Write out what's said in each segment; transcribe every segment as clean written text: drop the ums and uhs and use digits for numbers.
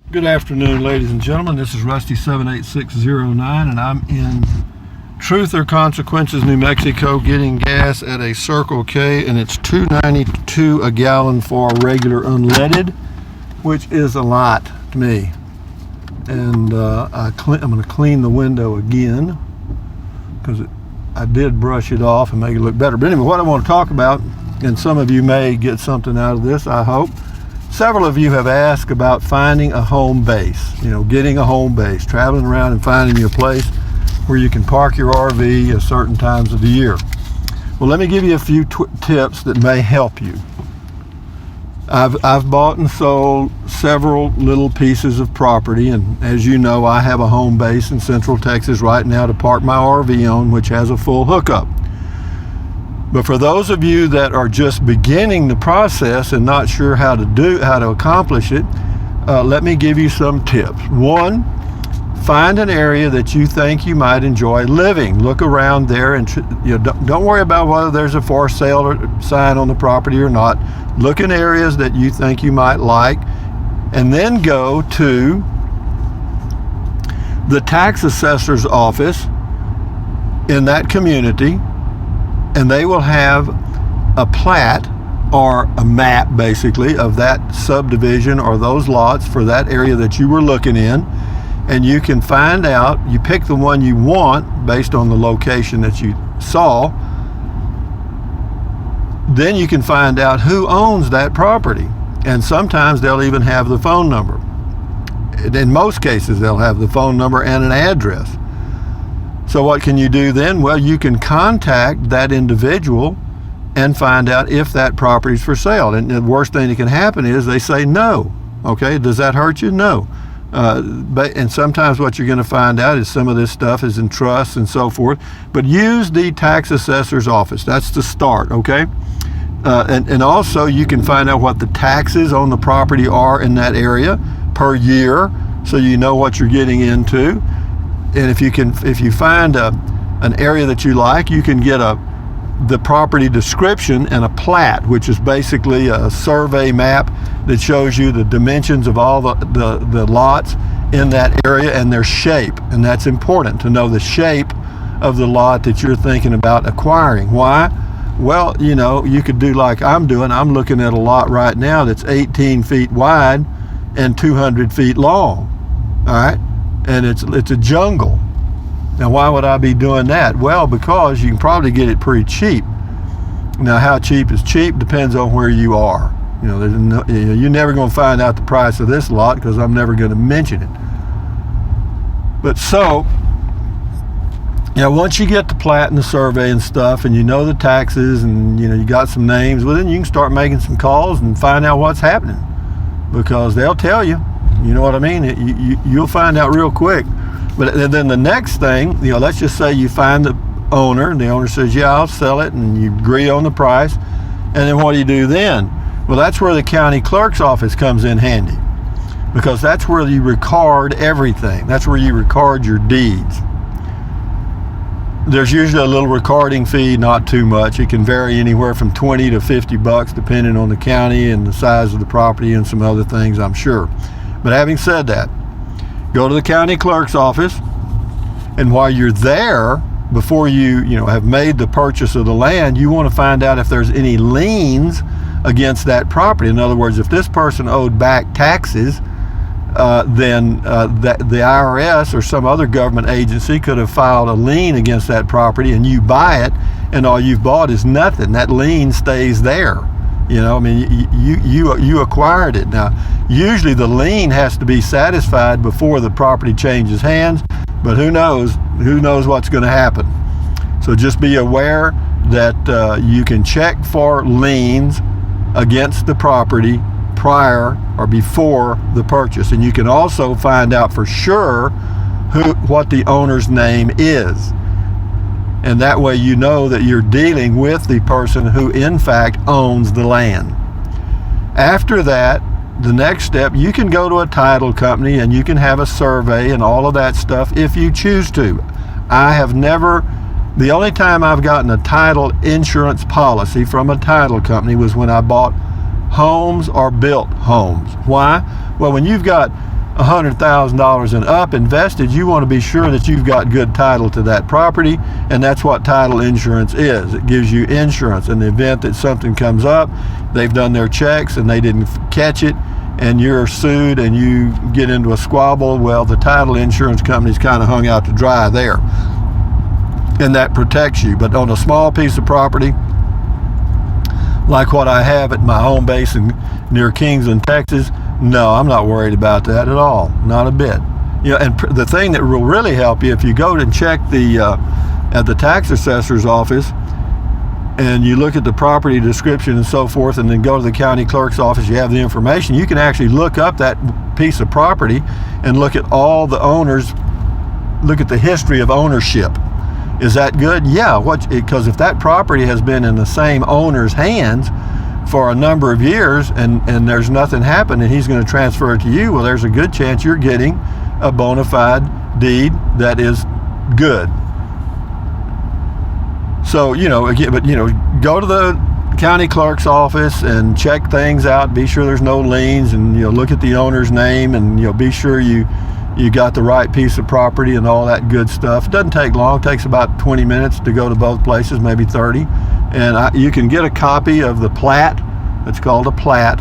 Good afternoon, ladies and gentlemen. This is Rusty 78609, and I'm in Truth or Consequences, New Mexico, getting gas at a Circle K, and it's $2.92 a gallon for regular unleaded, which is a lot to me. And I'm going to clean the window again because I did brush it off and make it look better. But anyway, what I want to talk about, and some of you may get something out of this, I hope. Several of you have asked about finding a home base, getting a home base, traveling around and finding you a place where you can park your RV at certain times of the year. Well, let me give you a few tips that may help you. I've bought and sold several little pieces of property, and as you know, I have a home base in Central Texas right now to park my RV on, which has a full hookup. But for those of you that are just beginning the process and not sure how to accomplish it, let me give you some tips. One, find an area that you think you might enjoy living. Look around there, and don't worry about whether there's a for sale sign on the property or not. Look in areas that you think you might like, and then go to the tax assessor's office in that community, and they will have a plat or a map basically of that subdivision or those lots for that area that you were looking in, and you can find out, you pick the one you want based on the location that you saw. Then you can find out who owns that property, and sometimes they'll even have the phone number. In most cases they'll have the phone number and an address. So what can you do then? Well, you can contact that individual and find out if that property is for sale. And the worst thing that can happen is they say no. Okay, does that hurt you? No. And sometimes what you're going to find out is some of this stuff is in trusts and so forth. But use the tax assessor's office. That's the start, okay? And also you can find out what the taxes on the property are in that area per year, so you know what you're getting into. And if you find an area that you like, you can get the property description and a plat, which is basically a survey map that shows you the dimensions of all the lots in that area and their shape. And that's important to know the shape of the lot that you're thinking about acquiring. Why? Well, you could do like I'm doing. I'm looking at a lot right now that's 18 feet wide and 200 feet long. All right? And it's a jungle. Now, why would I be doing that? Well, because you can probably get it pretty cheap. Now, how cheap is cheap depends on where you are. You're never going to find out the price of this lot because I'm never going to mention it. But so, once you get the plat and the survey and stuff, and you know the taxes, and you got some names, well, then you can start making some calls and find out what's happening, because they'll tell you. You know what I mean? You'll find out real quick. But then the next thing, let's just say you find the owner, and the owner says, yeah, I'll sell it, and you agree on the price. And then what do you do then? Well, that's where the county clerk's office comes in handy, because that's where you record everything. That's where you record your deeds. There's usually a little recording fee, not too much. It can vary anywhere from 20 to 50 bucks depending on the county and the size of the property and some other things, I'm sure. But having said that, go to the county clerk's office, and while you're there, before you have made the purchase of the land, you want to find out if there's any liens against that property. In other words, if this person owed back taxes, then the IRS or some other government agency could have filed a lien against that property, and you buy it, and all you've bought is nothing. That lien stays there. You acquired it. Now, usually the lien has to be satisfied before the property changes hands, but who knows what's going to happen. So just be aware that you can check for liens against the property prior or before the purchase, and you can also find out for sure what the owner's name is. And that way you know that you're dealing with the person who in fact owns the land. After that, the next step, you can go to a title company and you can have a survey and all of that stuff if you choose to. The only time I've gotten a title insurance policy from a title company was when I bought homes or built homes. Why? Well, when you've got $100,000 and up invested, you want to be sure that you've got good title to that property, and that's what title insurance is. It gives you insurance in the event that something comes up, they've done their checks and they didn't catch it, and you're sued and you get into a squabble. Well, the title insurance company's kind of hung out to dry there, and that protects you. But on a small piece of property like what I have at my home base near Kingsland, Texas, no, I'm not worried about that at all, not a bit. You know, and the thing that will really help you, if you go and check at the tax assessor's office, and you look at the property description and so forth, and then go to the county clerk's office, you have the information, you can actually look up that piece of property and look at all the owners, look at the history of ownership. Is that good? Yeah, because if that property has been in the same owner's hands for a number of years and there's nothing happened and he's going to transfer it to you, well, there's a good chance you're getting a bona fide deed that is good. So, you know, again, but, you know, go to the county clerk's office and check things out, be sure there's no liens, and, you know, look at the owner's name, and, you know, be sure you got the right piece of property and all that good stuff. It doesn't take long. It takes about 20 minutes to go to both places, maybe 30. And you can get a copy of the Plat. It's called a Plat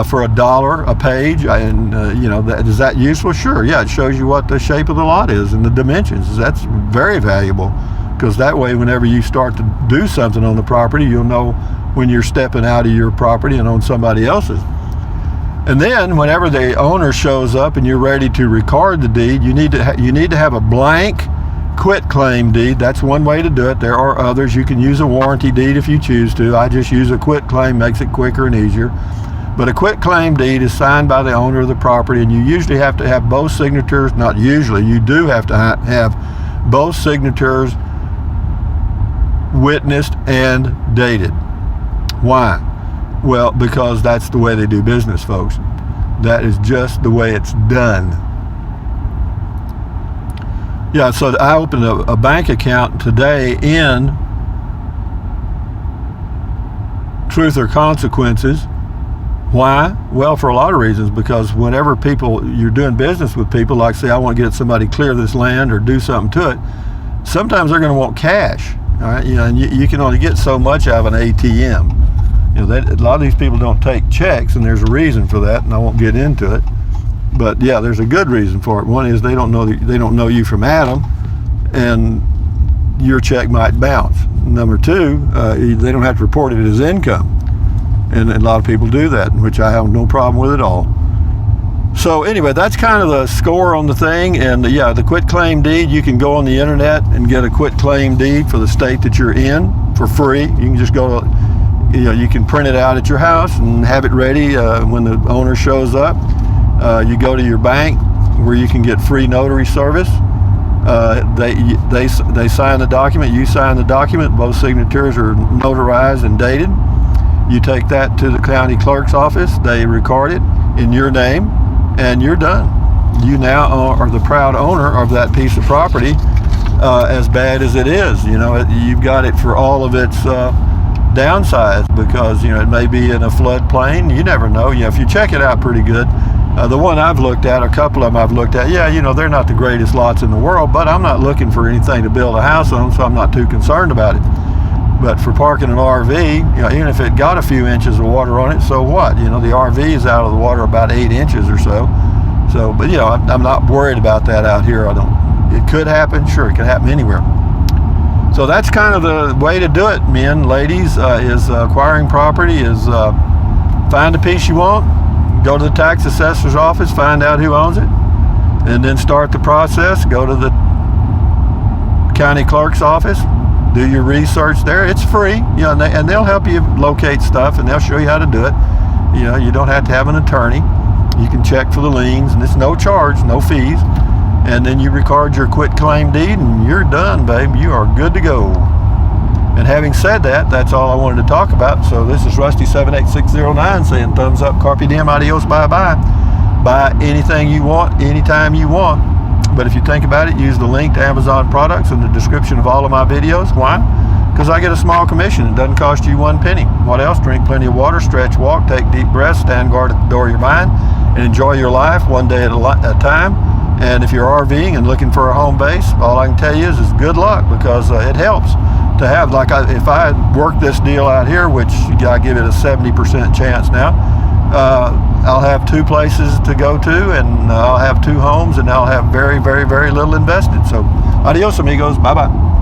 for $1 a page. And, you know, is that useful? Sure. Yeah, it shows you what the shape of the lot is and the dimensions. That's very valuable, because that way, whenever you start to do something on the property, you'll know when you're stepping out of your property and on somebody else's. And then whenever the owner shows up and you're ready to record the deed, you need to have a blank quitclaim deed. That's one way to do it. There are others. You can use a warranty deed if you choose to. I just use a quitclaim, makes it quicker and easier. But a quitclaim deed is signed by the owner of the property, and you usually have to have both signatures. Not usually, you do have to have both signatures witnessed and dated. Why? Well, because that's the way they do business, folks. That is just the way it's done. Yeah, so I opened a bank account today in Truth or Consequences. Why? Well, for a lot of reasons. Because whenever you're doing business with people, like say I want to get somebody clear this land or do something to it, sometimes they're going to want cash. All right, you know, and you can only get so much out of an ATM. You know, a lot of these people don't take checks, and there's a reason for that, and I won't get into it. But yeah, there's a good reason for it. One is they don't know you from Adam, and your check might bounce. Number two, they don't have to report it as income, and a lot of people do that, which I have no problem with at all. So anyway, that's kind of the score on the thing. And yeah, the quitclaim deed, you can go on the internet and get a quitclaim deed for the state that you're in for free. You can just go to, you know, you can print it out at your house and have it ready when the owner shows up. You go to your bank where you can get free notary service. They sign the document, you sign the document, both signatures are notarized and dated. You take that to the county clerk's office, they record it in your name, and you're done. You now are the proud owner of that piece of property, as bad as it is. You know, you've got it for all of its downsides, because, you know, it may be in a floodplain. You never know. You know, if you check it out pretty good. The one I've looked at, a couple of them I've looked at, yeah, you know, they're not the greatest lots in the world, but I'm not looking for anything to build a house on, so I'm not too concerned about it. But for parking an RV, you know, even if it got a few inches of water on it, so what? You know, the RV is out of the water about 8 inches or so. So, but you know, I'm not worried about that out here. It could happen, sure, it could happen anywhere. So that's kind of the way to do it, men, ladies, is acquiring property is find a piece you want, go to the tax assessor's office, find out who owns it, and then start the process. Go to the county clerk's office, do your research there. It's free, you know, and they'll help you locate stuff, and they'll show you how to do it. You know, you don't have to have an attorney. You can check for the liens, and it's no charge, no fees. And then you record your quitclaim deed, and you're done, babe. You are good to go. And having said that, that's all I wanted to talk about. So this is Rusty78609 saying thumbs up, carpe diem, adios, bye-bye. Buy anything you want, anytime you want. But if you think about it, use the link to Amazon products in the description of all of my videos. Why? Because I get a small commission. It doesn't cost you 1 penny. What else? Drink plenty of water, stretch, walk, take deep breaths, stand guard at the door of your mind, and enjoy your life one day at a time. And if you're RVing and looking for a home base, all I can tell you is good luck, because it helps to have, if I work this deal out here, which I give it a 70% chance now, I'll have 2 places to go to, and I'll have 2 homes, and I'll have very, very, very little invested. So adios, amigos. Bye-bye.